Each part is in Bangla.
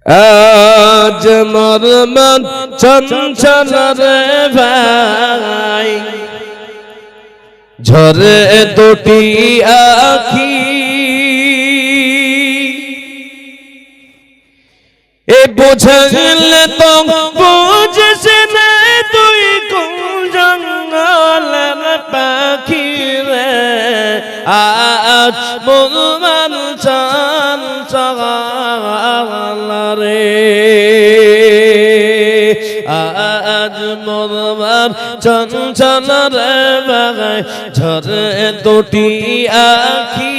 আজ মোর মন চঞ্চল রে ভাই, ঝরে দুটি আখি, এ বুঝলে তো বুঝিস না তুই কোন জঙ্গলের পাখি রে। আজ মোর মন চঞ্চল রে, আজ মোর মন চঞ্চল রে ভাই, ঝরে দুটি আখি,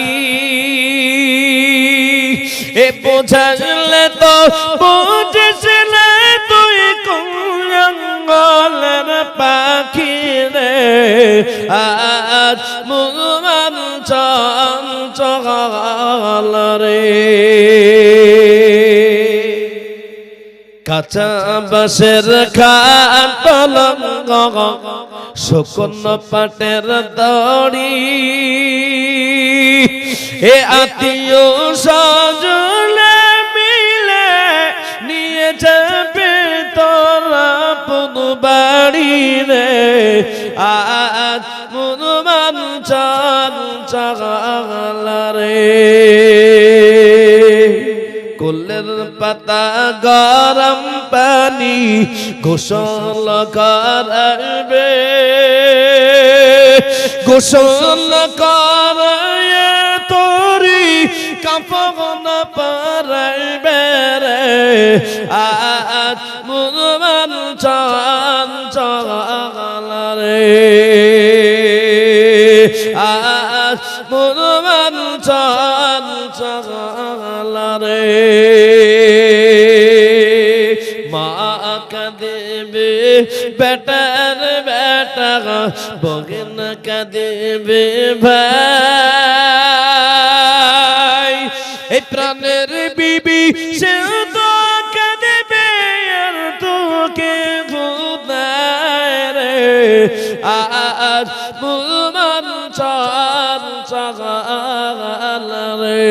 এ বুঝলে তো বুঝিস না তুই কোন জঙ্গলের পাখি রে। আজ মোর মন চঞ্চল রে। কাঁচা বাঁশের খাট পলঙ্গ, শুকনো পাটের দড়ি, এ আত্মীয় স্বজনে মিলে নিয়ে যাবে তোরা পুন বাড়ি রে। আজ মোর মন চঞ্চল রে। কুলের পাতা গরম পানি গোসল করবে, গোসল করে তোরি কাফন পরবে রে। আজ মোর মন চঞ্চল রে, আজ মোর মন চঞ্চল রে। মা কাঁদেবে বেটার বেটা, বগন কাঁদেবে ভাই, এই প্রাণের বিবি সে তো কাঁদেবে আর তোকে খুদায় রে। আজ মোর মন চঞ্চল রে,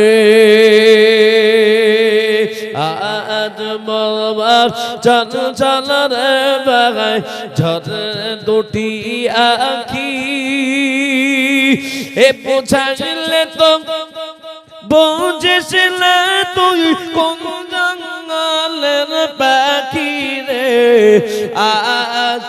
আজ মোর মন চঞ্চল রে ভাই, ঝরে দুটি আখি, এ বুঝাইলে তো বুঝিস না তুই কোন জঙ্গলের পাখি রে। আজ